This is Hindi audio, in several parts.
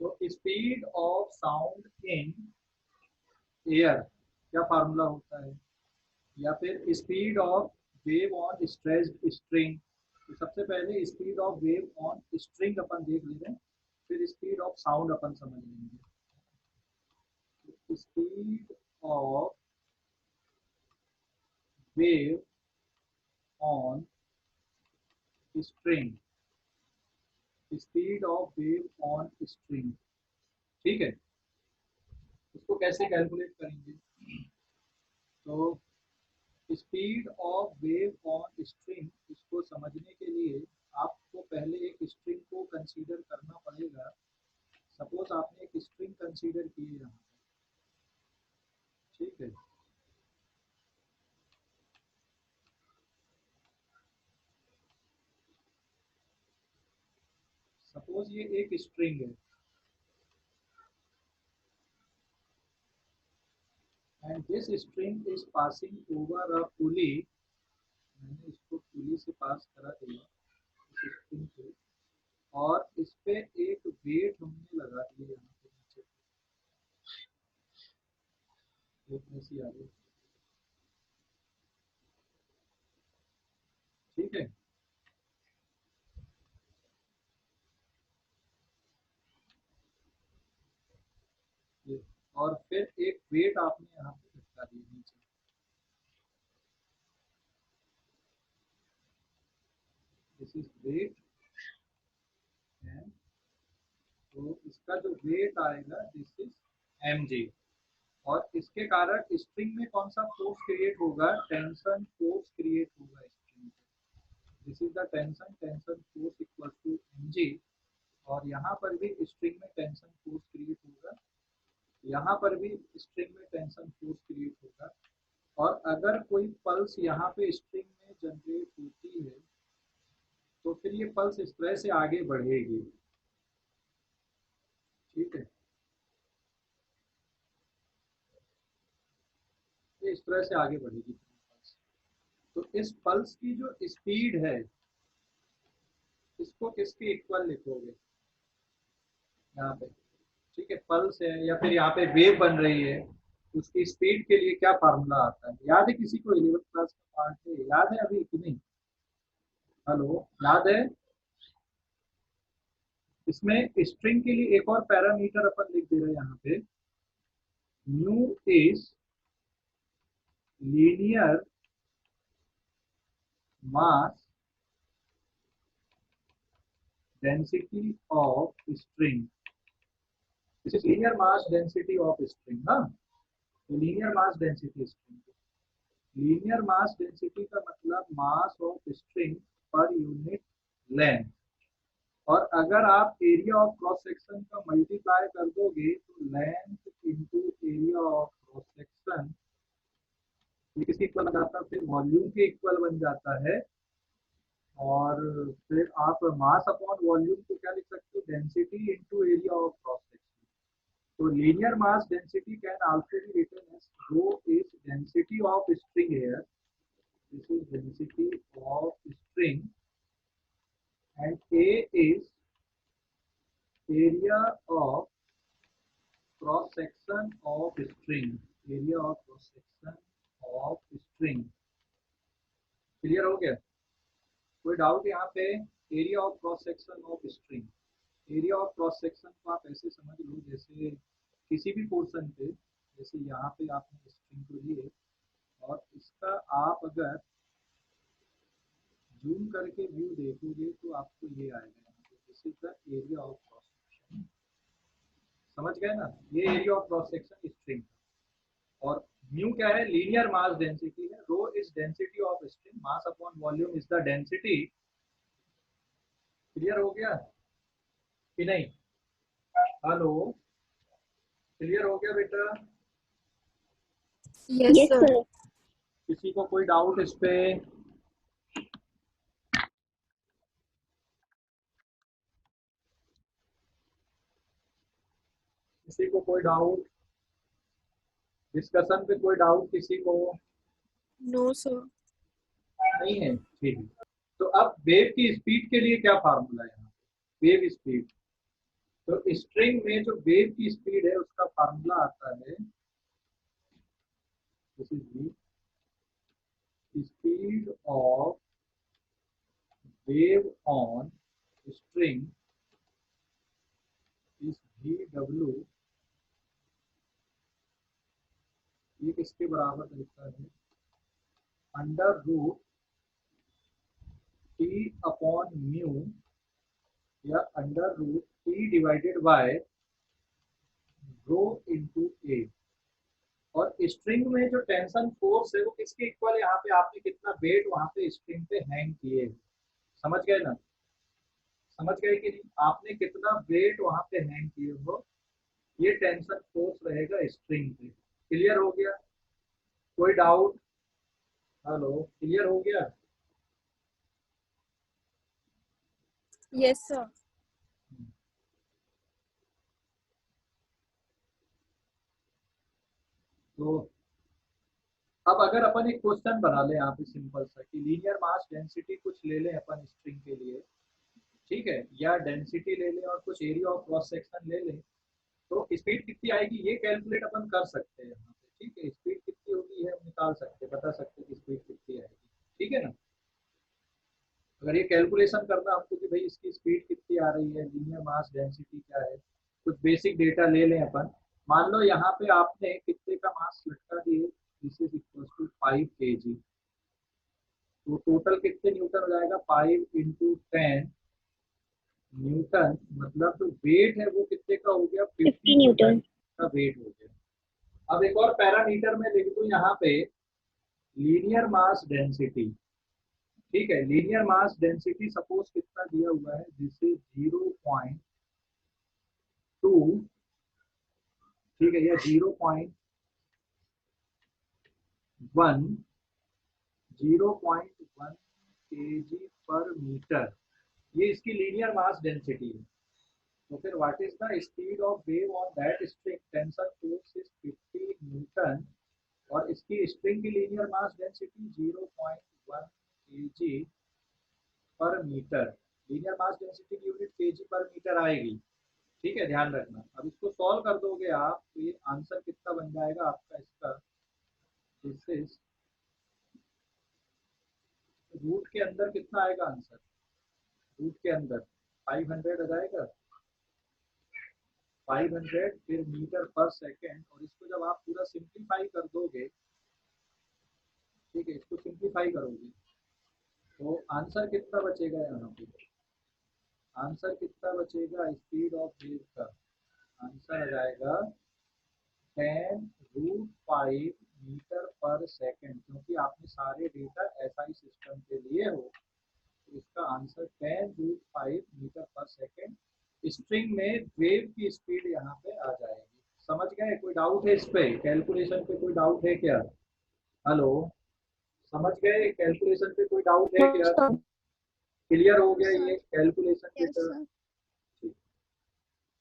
तो speed of sound in air क्या फार्मूला होता है, या फिर speed of wave on stretched string. तो सबसे पहले speed of wave on string अपन देख ले रहे हैं, फिर स्पीड ऑफ साउंड अपन समझ लेंगे। Speed of wave on string, speed of wave on string, ठीक है। इसको कैसे कैलकुलेट करेंगे, तो speed of wave on string, इसको समझने के लिए आपको पहले एक स्ट्रिंग को कंसीडर करना पड़ेगा। सपोज आपने एक स्ट्रिंग कंसीडर की है यहाँ, ठीक है। सपोज ये एक स्ट्रिंग है and this string is passing over a pulley. मैंने इसको पुली से पास करा दिया इस स्ट्रिंग को, और इस पे एक वेट हमने लगा दिया यहाँ पे नीचे, वेट ऐसी आ रही, ठीक है। ये, और फिर एक वेट आपने यहाँ पे लटका दिया नीचे, दिस इज वेट एंड, तो इसका जो वेट आएगा दिस इज mg। और इसके कारण स्ट्रिंग में कौन सा फोर्स क्रिएट होगा, टेंशन फोर्स क्रिएट होगा स्ट्रिंग में। This is the tension, tension force equal to mg। और यहाँ पर भी स्ट्रिंग में टेंशन फोर्स क्रिएट होगा, यहाँ पर भी स्ट्रिंग में टेंशन फोर्स क्रिएट होगा। और अगर कोई पल्स यहाँ पे स्ट्रिंग में जनरेट होती है तो फिर ये पल्स इस तरह से आगे बढ़ेगी, ठीक है। ये इस तरह से आगे बढ़ेगी पल्स। तो इस पल्स की जो स्पीड है इसको किसके इक्वल लिखोगे यहाँ पे, ठीक है। पल्स है या फिर यहाँ पे वेव बन रही है, उसकी स्पीड के लिए क्या फार्मूला आता है, याद है किसी को, 11th क्लास का पार्ट है, याद है अभी कि नहीं? हेलो, याद है? इसमें स्ट्रिंग के लिए एक और पैरामीटर अपन लिख दे रहे हैं यहाँ पे, new is linear mass density of string. This is linear mass density of string, हाँ। तो linear mass density string, linear mass density का मतलब mass of string per unit length. और अगर आप एरिया ऑफ क्रॉस सेक्शन का मल्टीप्लाई कर दोगे तो length into area of cross section ये किसके इक्वल बन जाता है, फिर वॉल्यूम के इक्वल बन जाता है। और फिर आप मास अपॉन वॉल्यूम को क्या लिख सकते हो, density into area of cross section. तो linear mass density can also be written as rho is density of string air, this is density of string, and A is area of cross section of string, area of cross section of string। Clear हो गया? कोई डाउट यहाँ पे? Area of cross section of string, area of cross section को आप ऐसे समझ लो जैसे किसी भी पोर्शन पे, जैसे यहाँ पे आपने स्ट्रिंग को लिए और इसका आप अगर जूम करके व्यू देखोगे तो आपको ये आएगा, this is the area of cross section. समझ गए ना, ये area of cross section string. और म्यू क्या है, लीनियर मास डेंसिटी है, rho is density of string, mass upon volume is the density. Clear हो गया कि नहीं? हेलो, क्लियर हो गया बेटा? Yes sir. किसी को कोई डाउट इस पे? किसी को कोई डाउट, डिस्कशन पे कोई डाउट किसी को? No sir. नहीं है, ठीक है। तो अब वेव की स्पीड के लिए क्या फार्मूला है यहाँ पे, वेव स्पीड, तो स्ट्रिंग में जो वेव की स्पीड है उसका फार्मूला आता है, this is the speed of wave on string is V W. ये किसके बराबर रहता है, under root T upon mu या under root T divided by rho into A. और स्ट्रिंग में जो टेंशन फोर्स है वो किसके इक्वल है, यहाँ पे आपने कितना वेट वहां पे स्ट्रिंग पे हैंग किए, समझ गए ना, समझ गए कि नहीं, आपने कितना वेट वहां पे हैंग किए हो, ये टेंशन फोर्स रहेगा स्ट्रिंग पे। क्लियर हो गया, कोई डाउट? हेलो, क्लियर हो गया? Yes, sir. तो अब अगर अपन एक क्वेश्चन बना लें यहाँ पे सिंपल सा कि लीनियर मास डेंसिटी कुछ ले लें अपन स्ट्रिंग के लिए, ठीक है, या डेंसिटी ले लें और कुछ एरिया ऑफ क्रॉस सेक्शन ले लें, तो स्पीड कितनी आएगी ये कैलकुलेट अपन कर सकते हैं यहाँ पे, ठीक है, स्पीड कितनी होगी है हम निकाल सकते हैं, बता सकते हैं कि स्पीड कितनी आएगी, ठीक है ना। अगर ये कैलकुलेशन करना हमको कि भाई इसकी स्पीड कितनी आ रही है, लीनियर मास डेंसिटी क्या है, कुछ बेसिक डेटा ले लें अपन। मान लो यहाँ पे आपने कितने का मास लटका दिए, this is equal to 5 kg, तो टोटल कितने न्यूटन हो जाएगा, 5 × 10 न्यूटन, मतलब जो वेट है वो कितने का हो गया, 50 50 Newton. का वेट हो गया। अब एक और पैरामीटर में लिख दूं यहाँ पे, लीनियर मास डेंसिटी, ठीक है, लीनियर मास डेंसिटी सपोज कितना दिया हुआ है, दिस इज 0.2, ठीक है, या 0.1, 0.1 kg पर मीटर, ये इसकी लीनियर मास डेंसिटी है। तो फिर what is the speed of wave on that string, tension force is 50 Newton, और इसकी स्ट्रिंग की लीनियर मास डेंसिटी 0.1 kg पर मीटर। लीनियर मास डेंसिटी की यूनिट केजी पर मीटर आएगी, ठीक है, ध्यान रखना। अब इसको सॉल्व कर दोगे आप तो ये आंसर कितना बन जाएगा आपका इसका, दिस इज, रूट के अंदर कितना आएगा आंसर, रूट के अंदर 500 आ जाएगा, 500 फिर मीटर पर सेकेंड, और इसको जब आप पूरा सिंप्लीफाई कर दोगे, ठीक है, इसको सिंप्लीफाई करोगे तो आंसर कितना बचेगा यहाँ पे, आंसर कितना बचेगा स्पीड ऑफ वेव का, आंसर आ जाएगा 10√5 मीटर पर सेकेंड, क्योंकि आपने सारे डेटा एसआई सिस्टम के लिए हो, तो इसका आंसर 10√5 मीटर पर सेकेंड स्ट्रिंग में वेव की स्पीड यहाँ पे आ जाएगी। समझ गए, कोई डाउट है इस पे, कैलकुलेशन पे कोई डाउट है क्या? हेलो, समझ गए, कैलकुलेशन पे कोई डाउट है No, क्या? sir. क्लियर हो गया Sir. ये कैलकुलेशन के Yes, तरफ? sir.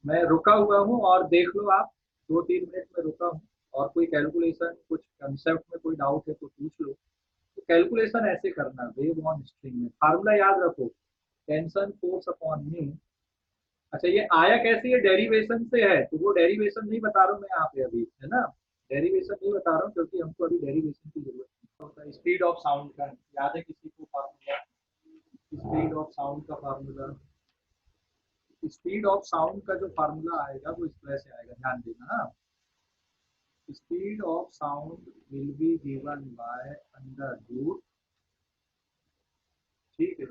मैं रुका हुआ हूँ और देख लो आप, 2-3 मिनट में रुका हूँ, और कोई कैलकुलेशन कुछ कंसेप्ट में कोई डाउट है तो पूछ लो। तो कैलकुलेशन ऐसे करना, वेव ऑन स्ट्रिंग में फार्मूला याद रखो, टेंशन फोर्स अपॉन न्यू। अच्छा, ये आया कैसे, ये डेरिवेशन से है, तो वो डेरिवेशन नहीं बता रहा हूँ मैं यहाँ पे अभी, है ना, डेरिवेशन नहीं बता रहा हूँ क्योंकि हमको अभी डेरिवेशन की जरूरत नहीं होता। स्पीड ऑफ साउंड का याद है किसी को फार्मूला, स्पीड ऑफ साउंड का फार्मूला, स्पीड ऑफ साउंड का जो फार्मूला आएगा वो इस तरह से आएगा, ध्यान देना ना, speed of sound will be given by under root, ठीक है,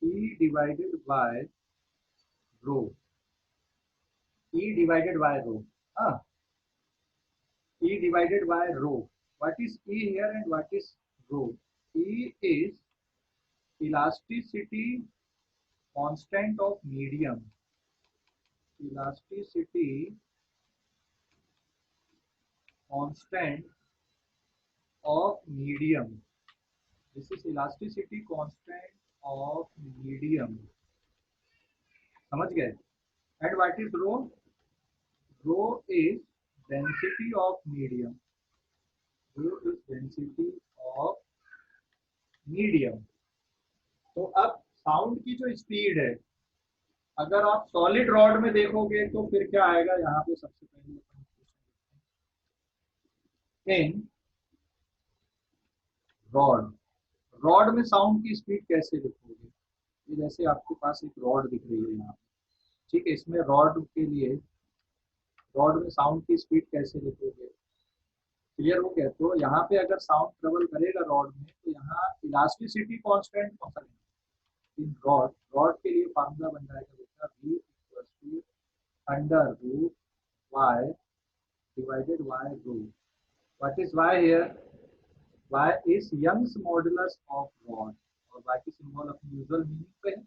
E divided by rho, E divided by rho, हाँ, E divided by rho. What is E here and what is rho? E is elasticity constant of medium. Elasticity constant of medium. This is elasticity constant of medium. समझ गए? And what is rho? Rho is density of medium. Rho is density of medium. तो अब साउंड की जो स्पीड है अगर आप सॉलिड रॉड में देखोगे तो फिर क्या आएगा, यहाँ पे सबसे पहले इन रॉड, रॉड में साउंड की स्पीड कैसे लिखोगे? ये जैसे आपके पास एक रॉड दिख रही है यहाँ पे, ठीक है, इसमें रॉड के लिए, रॉड में साउंड की स्पीड कैसे लिखोगे? क्लियर हो गया? तो यहाँ पे अगर साउंड ट्रेवल करेगा रॉड में तो यहाँ इलास्टिसिटी कांस्टेंट कौन सा लेंगे? इन रॉड, रॉड के लिए फार्मूला बन जाएगा बेटा v equal to under root y divided y rho. What is y here? y is Young's modulus of rod, और y की सिंबल अपनी यूजुअल मीनिंग पे है,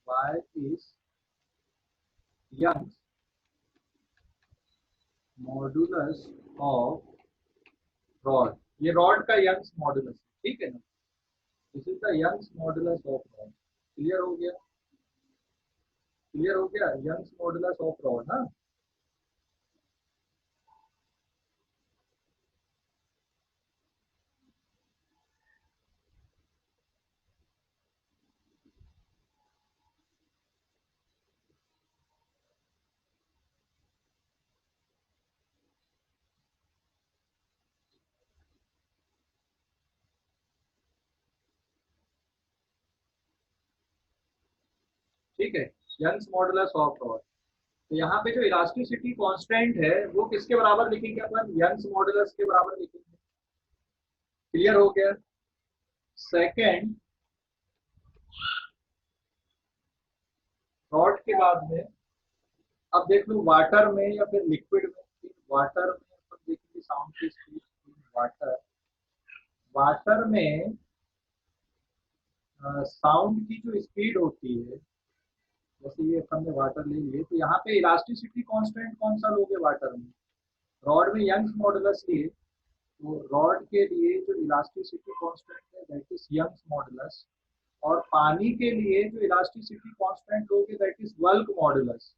y is Young's modulus of rod, ये रॉड का यंग्स मॉडुलस है, ठीक है ना? This is the Young's modulus of rod. Clear हो गया? क्लियर हो गया? यंग्स मॉडुलस ऑफ रॉड ना। ठीक है, यंग्स मॉडुलस ऑफ रॉड। तो यहाँ पे जो इलास्टिसिटी कांस्टेंट है वो किसके बराबर लिखेंगे अपन? यंग्स मॉडुलस के बराबर लिखेंगे। क्लियर हो गया? सेकंड, रॉड के बाद में अब देख लो वाटर में या फिर लिक्विड में। वाटर में अपन देखेंगे साउंड की स्पीड, वाटर, वाटर में साउंड की जो स्पीड होती है, जैसे ये हमने वाटर ले लिए, तो यहाँ पे इलास्टिसिटी कांस्टेंट कौन सा लोगे वाटर में? रॉड में यंग्स मॉडुलस लिए, तो रॉड के लिए जो इलास्टिसिटी कांस्टेंट है दैट इज यंग्स मॉडुलस, और पानी के लिए जो इलास्टिसिटी कांस्टेंट लोगे दैट इज बल्क मॉडुलस।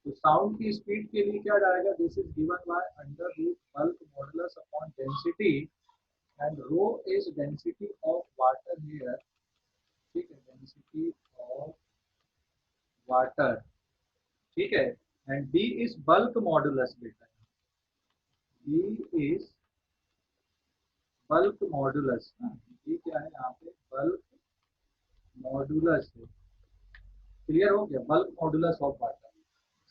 तो साउंड की स्पीड के लिए क्या जाएगा? This is given by under root bulk modulus upon density, and rho is density of water here, ठीक है, डेंसिटी ऑफ वाटर, ठीक है, and D is bulk modulus बेटा, D is bulk modulus, D क्या है यहाँ पे? बल्क मॉडुलस है। क्लियर हो गया? Bulk modulus of water.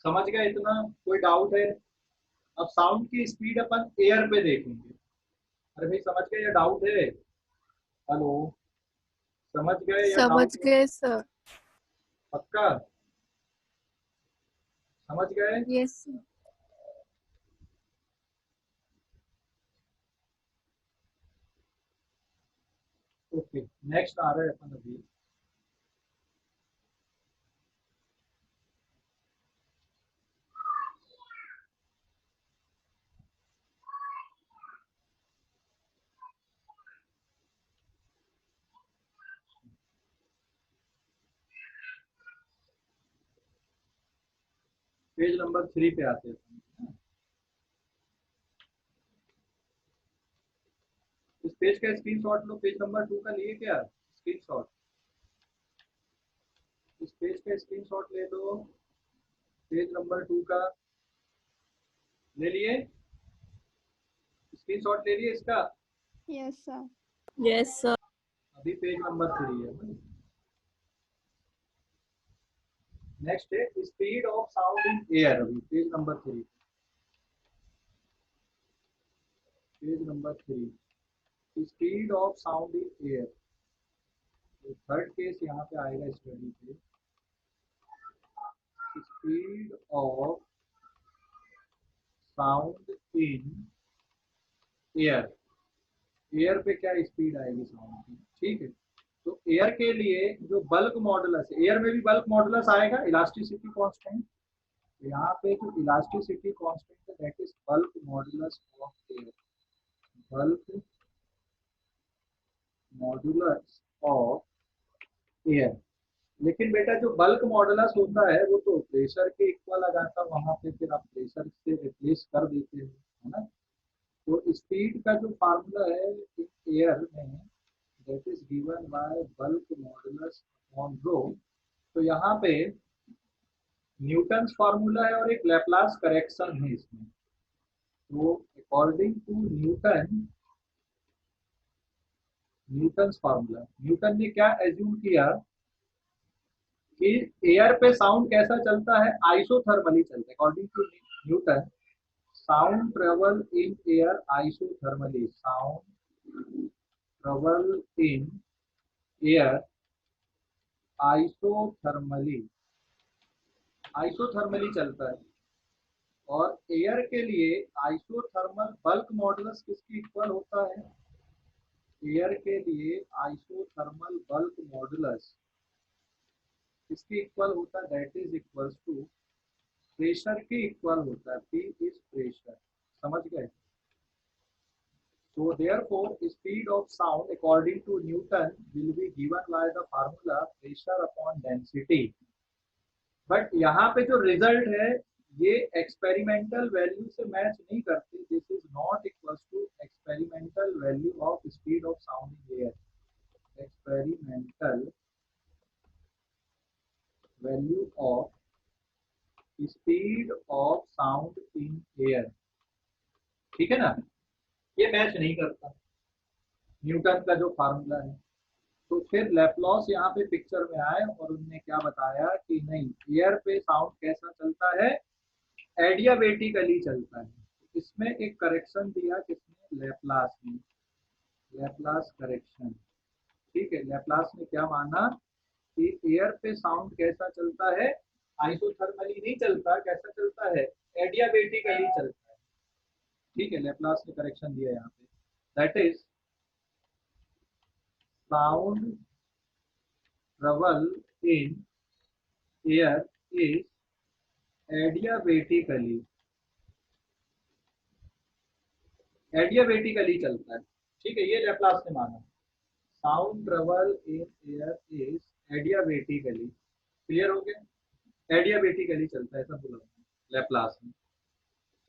समझ गए इतना? कोई डाउट है? अब साउंड की स्पीड अपन एयर पे देखेंगे। अरे भाई समझ गए या डाउट है? हेलो, समझ गए या समझ डाउट है? गए सर। पक्का समझ गए? Yes sir. ओके, नेक्स्ट आ रहा है अपन अभी, पेज नंबर 3 पे आते हैं अपन। इस पेज का स्क्रीनशॉट लो, पेज नंबर 2 का लिए क्या स्क्रीनशॉट? इस पेज का स्क्रीनशॉट ले लो, पेज नंबर 2 का ले लिए? स्क्रीनशॉट ले लिए इसका? Yes sir. Yes sir. अभी पेज नंबर 3 है। नेक्स्ट है speed of sound in air, अभी page number 3, page number 3, speed of sound in air. तो थर्ड केस यहाँ पे आएगा स्टडी पे, speed of sound in air. Air पे क्या स्पीड आएगी साउंड की, ठीक है? तो एयर के लिए जो बल्क मॉडुलस है, एयर में भी बल्क मॉडुलस आएगा, इलास्टिसिटी कांस्टेंट। तो यहाँ पे जो इलास्टिसिटी कांस्टेंट है that is bulk modulus of air, bulk modulus of air. लेकिन बेटा जो बल्क मॉडुलस होता है वो तो प्रेशर के इक्वल आ जाता है, वहां पे फिर आप प्रेशर से रिप्लेस कर देते हैं, है ना? तो स्पीड का जो फार्मूला है एयर में that is given by bulk modulus on rho, तो यहाँ पे न्यूटन्स फॉर्मूला है और एक लैप्लास करेक्शन है इसमें। तो according to Newton's formula, Newton ने क्या एज्यूम किया कि एयर पे साउंड कैसा चलता है, आइसोथर्मली चलता है। According to Newton, sound travel in air isothermally, sound travel in air isothermally, isothermally चलता है। और एयर के लिए आइसोथर्मल बल्क मॉडुलस किसके इक्वल होता है? एयर के लिए आइसोथर्मल बल्क मॉडुलस किसके इक्वल होता है? That is equals to pressure के इक्वल होता है। P इज प्रेशर, समझ गए? So therefore, speed of sound according to Newton will be given by the formula pressure upon density. But यहाँ पे जो रिजल्ट है ये एक्सपेरिमेंटल वैल्यू से मैच नहीं करते। This is not equal to experimental value of speed of sound in air, experimental value of speed of sound in air. ठीक है ना, ये मैच नहीं करता न्यूटन का जो फार्मूला है। तो फिर लेप्लास यहाँ पे पिक्चर में आए और उन्होंने क्या बताया कि नहीं, एयर पे साउंड कैसा चलता है? एडियाबेटिकली चलता है। इसमें एक करेक्शन दिया किसने? लेप्लास ने, लेप्लास करेक्शन। ठीक है, लेप्लास ने क्या माना कि एयर पे साउंड कैसा चलता है? आइसोथर्मली नहीं चलता, कैसा चलता है? एडियाबेटिकली चलता है। ठीक है, लेप्लास ने करेक्शन दिया यहाँ पे, that is sound travel in air is adiabatically, adiabatically चलता है। ठीक है, ये लेप्लास ने माना। Sound travel in air is adiabatically, clear हो गया? एडियाबेटिकली चलता है, ऐसा बोला लेप्लास ने।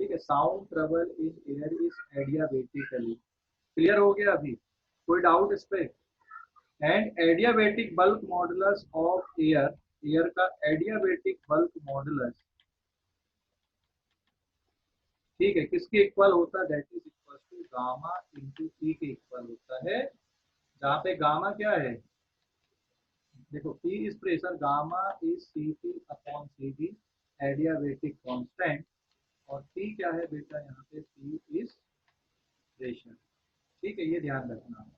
ठीक है, sound travel in air is adiabatically, clear हो गया? अभी कोई डाउट इस पे? And adiabatic bulk modulus of air, air का एडियाबेटिक बल्क मॉडुलस, ठीक है, किसके इक्वल होता है? That is equal to gamma into T के इक्वल होता है। जहाँ पे गामा क्या है? देखो, P is pressure, gamma is Cp upon Cv, adiabatic constant. और P क्या है बेटा? यहाँ पे P इज प्रेशर। ठीक है, ये ध्यान रखना।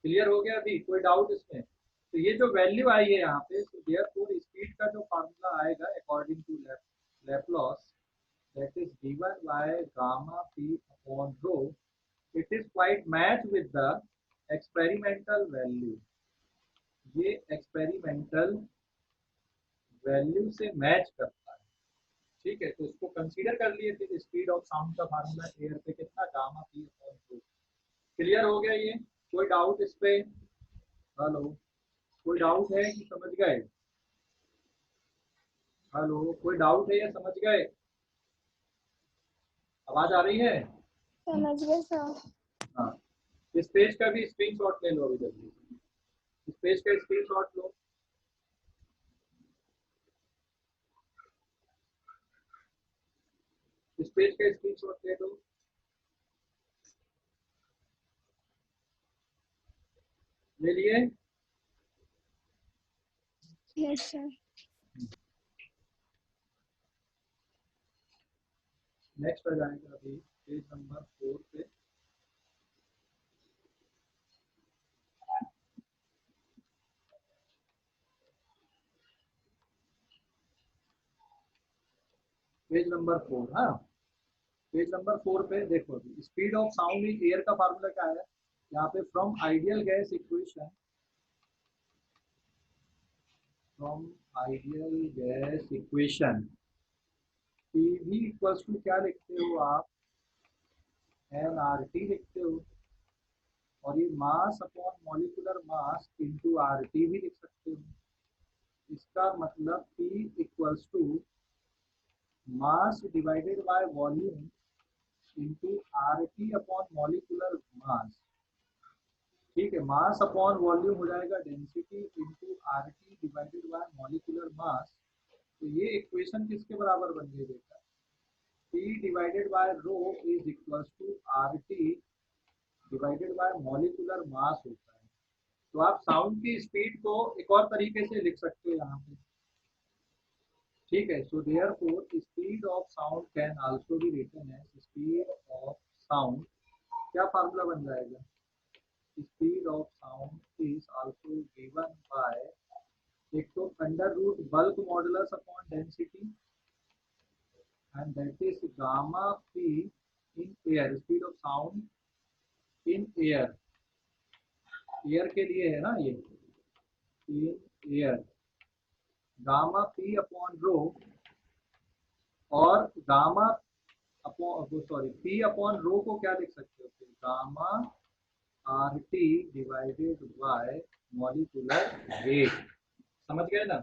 क्लियर हो गया? अभी कोई डाउट इसमें? तो ये जो वैल्यू आई है यहाँ पे, तो देयरफॉर स्पीड का जो फार्मूला आएगा according to Laplace, that is given by gamma P upon rho, it is quite match with the experimental value. ये एक्सपेरिमेंटल वैल्यू से मैच करता है। ठीक है, तो इसको कंसीडर कर लिए। फिर स्पीड ऑफ साउंड का फार्मूला एयर पे कितना? गामा P अपॉन रो। क्लियर हो गया ये? कोई डाउट इस पे? हेलो, कोई डाउट है कि समझ गए? हेलो, कोई डाउट है या समझ गए? आवाज आ रही है? समझ गए सर। हाँ, इस पेज का भी स्क्रीनशॉट ले लो अभी जल्दी। इस पेज का स्क्रीनशॉट लो। इस पेज का स्क्रीनशॉट ले लो। ले लिए? Yes sir. नेक्स्ट आ जाएगा अभी पेज नंबर 4 पे। पेज नंबर 4, हाँ, पेज नंबर 4 पे देखो, speed of sound in air का फार्मूला क्या है? यहाँ पे from ideal gas equation, from ideal gas equation PV equals to क्या लिखते हो आप? एन आर टी लिखते हो। और ये mass upon molecular mass into R T भी लिख सकते हो। इसका मतलब P equals to mass divided by volume into R T upon molecular mass. ठीक है, मास अपॉन वॉल्यूम हो जाएगा density into RT divided by molecular mass. तो ये इक्वेशन किसके बराबर बन गई बेटा? P divided by rho is equal to RT divided by molecular mass होता है। तो आप साउंड की स्पीड को एक और तरीके से लिख सकते हो यहाँ पे, ठीक है। So therefore speed of sound can also be written as speed of sound. क्या फार्मूला बन जाएगा? Speed of sound is also given by, एक तो under root bulk modulus upon density and that is gamma P in air, speed of sound in air, air के लिए है ना ये, in air, gamma P upon rho, और gamma upon sorry P upon rho को क्या लिख सकते हो फिर? Gamma R T divided by molecular wait. समझ गए ना?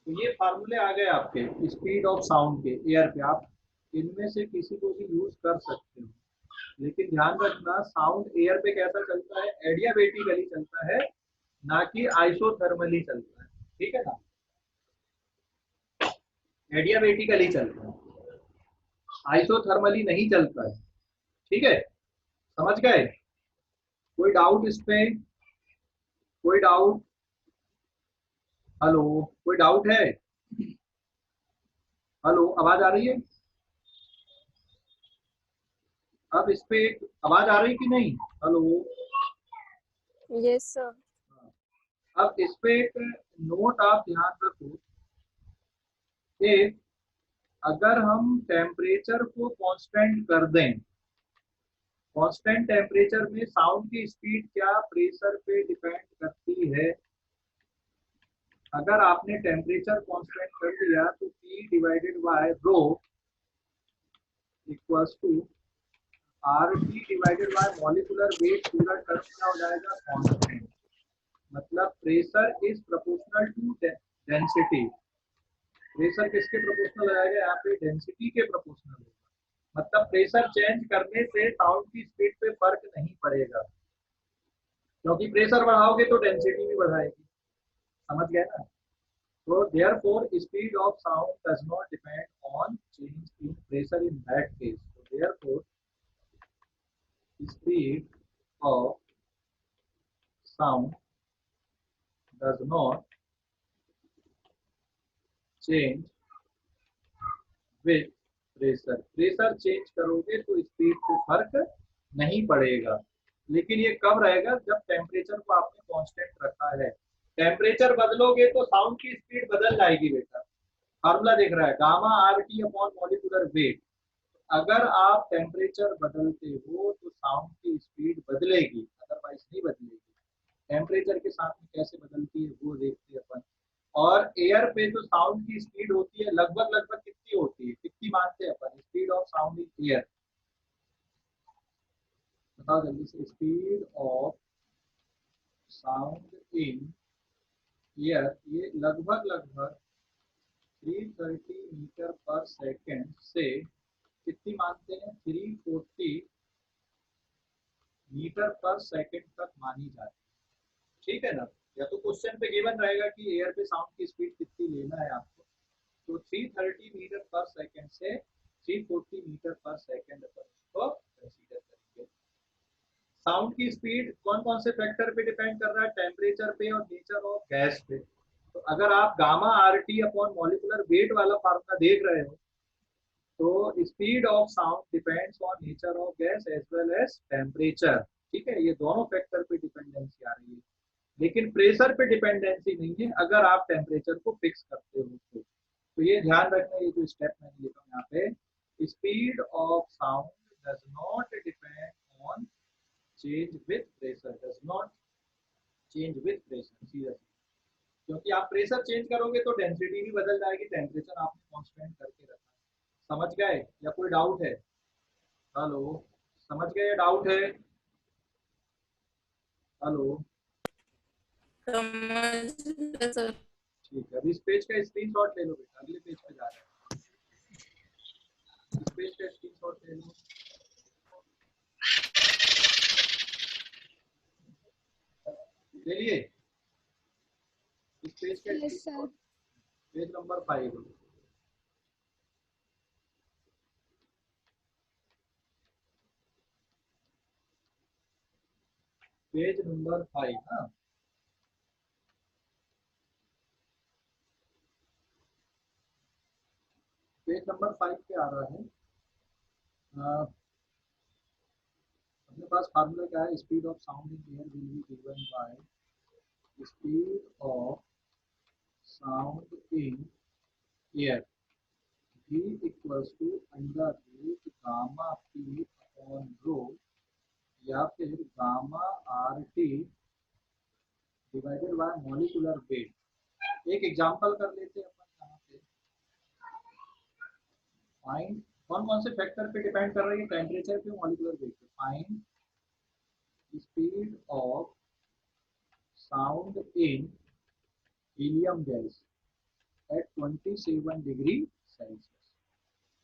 तो ये फार्मूले आ गए आपके स्पीड ऑफ साउंड के एयर पे। आप इनमें से किसी को भी यूज कर सकते हो, लेकिन ध्यान रखना साउंड एयर पे कैसा चलता है? एडियाबेटिकली चलता है, ना कि आइसोथर्मली चलता है, ठीक है ना? एडियाबेटिकली चलता है, आइसोथर्मली नहीं चलता है, ठीक है। समझ गए? कोई डाउट इस पे? कोई डाउट? हेलो, कोई डाउट है? हेलो, आवाज आ रही है? अब इस पे आवाज आ रही कि नहीं? हेलो। Yes, sir. अब इस पे एक नोट आप ध्यान रखो कि अगर हम टेम्परेचर को कांस्टेंट कर दें, कांस्टेंट टेम्परेचर में साउंड की स्पीड क्या प्रेशर पे डिपेंड करती है? अगर आपने टेम्परेचर कांस्टेंट कर दिया तो P divided by rho equals to RT divided by molecular weight, पूरा टर्म क्या हो जाएगा? कांस्टेंट। मतलब pressure is proportional to density. Pressure किसके प्रोपोर्शनल आएगा यहाँ पे? डेंसिटी के प्रोपोर्शनल होगा। मतलब प्रेशर चेंज करने से साउंड की स्पीड पे फर्क नहीं पड़ेगा, क्योंकि प्रेशर बढ़ाओगे तो डेंसिटी भी बढ़ाएगी। समझ गए ना? तो therefore speed of sound does not depend on change in pressure in that case. So therefore speed of sound does not change with pressure. Pressure change करोगे तो स्पीड पे फर्क नहीं पड़ेगा, लेकिन ये कब रहेगा? जब टेम्परेचर को आपने कांस्टेंट रखा है। टेम्परेचर बदलोगे तो साउंड की स्पीड बदल जाएगी बेटा। फार्मूला देख रहा है, gamma R T upon molecular weight. अगर आप टेम्परेचर बदलते हो तो साउंड की स्पीड बदलेगी, अदरवाइज नहीं बदलेगी। टेम्परेचर के साथ में कैसे बदलती है वो देखते हैं अपन। और एयर पे तो साउंड की स्पीड होती है लगभग लगभग कितनी होती है, कितनी मानते हैं अपन? Speed of sound in air, बताओ जल्दी से। Speed of sound in air ये लगभग लगभग 330 मीटर पर सेकेंड से कितनी मानते हैं? 340 मीटर पर सेकेंड तक मानी जाती है, ठीक है ना? या तो क्वेश्चन पे गिवन रहेगा कि एयर पे साउंड की स्पीड कितनी लेना है आपको, तो 330 मीटर पर सेकेंड से 340 मीटर पर सेकेंड पर उसको कंसीडर करेंगे। साउंड की स्पीड कौन कौन से फैक्टर पे डिपेंड कर रहा है? टेम्परेचर पे और नेचर ऑफ गैस पे। तो अगर आप gamma R T upon molecular weight वाला फार्मूला देख रहे हो, तो speed of sound depends on nature of gas as well as temperature, ठीक है। ये दोनों फैक्टर पे डिपेंडेंसी आ रही है, लेकिन प्रेशर पे डिपेंडेंसी नहीं है अगर आप टेम्परेचर को फिक्स करते हो तो ये ध्यान रखना, ये जो स्टेप मैंने लिखा यहाँ पे, speed of sound does not depend on change with pressure, does not change with pressure, seriously. क्योंकि आप प्रेशर चेंज करोगे तो डेंसिटी भी बदल जाएगी, टेम्परेचर आपने कांस्टेंट करके रखा है। समझ गए या कोई डाउट है? हेलो, समझ गए? डाउट है? हेलो, समझ सर। ठीक है। अभी इस पेज का स्क्रीनशॉट ले लो बेटा, अगले पेज पे जा रहे हैं। इस पेज का स्क्रीनशॉट ले लो। ले लिए? इस पेज का Yes, sir. Page number 5, page number 5 ना। पेज नंबर 5 पे आ रहा है। अपने पास फार्मूला क्या है? Speed of sound in air will be given by speed of sound in air v equals to under root gamma p upon rho, या फिर gamma R T divided by molecular weight. एक एग्जांपल कर लेते हैं अपन यहाँ पे। फाइंड, कौन कौन से फैक्टर पे डिपेंड कर रही है? टेम्परेचर पे, मॉलिक्यूलर वेट पे। Find speed of sound in helium gas at 27 degree Celsius.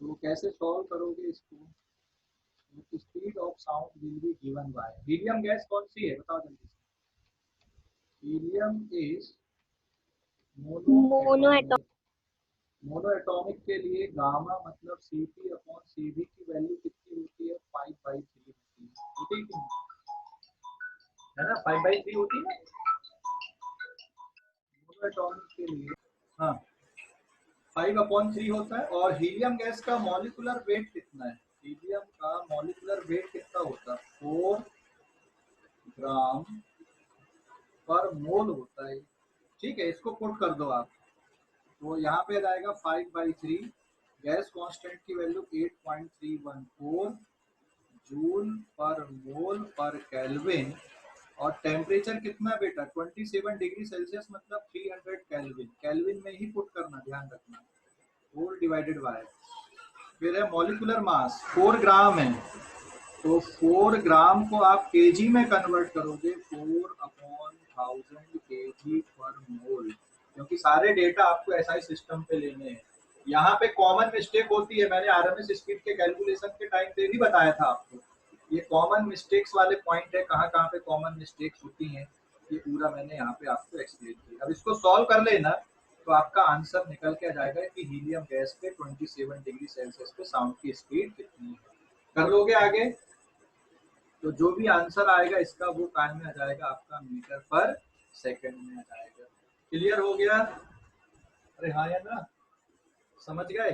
तो कैसे सॉल्व करोगे इसको? Speed of sound will be given bye, helium gas कौन सी है बताओ जल्दी से। Helium is Mono atom. Mono monoatomic के लिए गामा मतलब Cp अपॉन Cv की वैल्यू कितनी होती है? 5/3 होती है। होती है कि नहीं? है ना, 5/3 होती है मोनोएटॉमिक के लिए। हाँ, 5/3 होता है। और हीलियम गैस का मॉलिक्यूलर वेट कितना है? हीलियम का मॉलिक्यूलर वेट कितना होता है? 4 ग्राम पर मोल होता है। ठीक है, इसको पुट कर दो आप। तो यहाँ पे जाएगा 5/3। गैस कांस्टेंट की वैल्यू 8.314 जूल पर मोल पर केल्विन। और टेम्परेचर कितना बेटा? 27 डिग्री सेल्सियस मतलब 300 केल्विन। केल्विन में ही पुट करना, ध्यान रखना। 4 डिवाइडेड बाय, फिर है मॉलिक्यूलर मास 4 ग्राम है, तो 4 ग्राम को आप केजी में कन्वर्ट करोगे, 4/1000 केजी पर मोल। क्योंकि सारे डेटा आपको एसआई सिस्टम पे लेने हैं। यहाँ पे कॉमन मिस्टेक होती है, मैंने आरएमएस स्पीड के कैलकुलेशन के टाइम पे भी बताया था आपको। ये कॉमन मिस्टेक्स वाले पॉइंट है, कहाँ कहाँ पे कॉमन मिस्टेक्स होती हैं, ये पूरा मैंने यहाँ पे आपको एक्सप्लेन किया। अब इसको सॉल्व कर लेना, तो आपका आंसर निकल के आ जाएगा कि हीलियम गैस पे 27 डिग्री सेल्सियस पे साउंड की स्पीड कितनी है। कर लोगे आगे? तो जो भी आंसर आएगा इसका वो कान में आ जाएगा, आपका मीटर पर सेकंड में आ जाएगा। क्लियर हो गया? अरे हाँ या ना, समझ गए?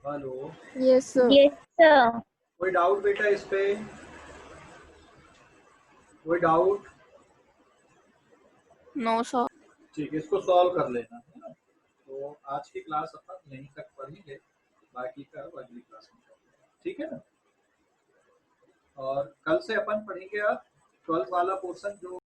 Hello, Yes, sir. Yes, sir. कोई डाउट बेटा इस पे? कोई डाउट? No, sir. ठीक है, इसको सॉल्व कर लेना है ना। तो आज की क्लास अपन यहीं तक पढ़ेंगे, बाकी का अगली क्लास में करेंगे, ठीक है ना। और कल से अपन पढ़ेंगे अब 12th वाला पोर्शन जो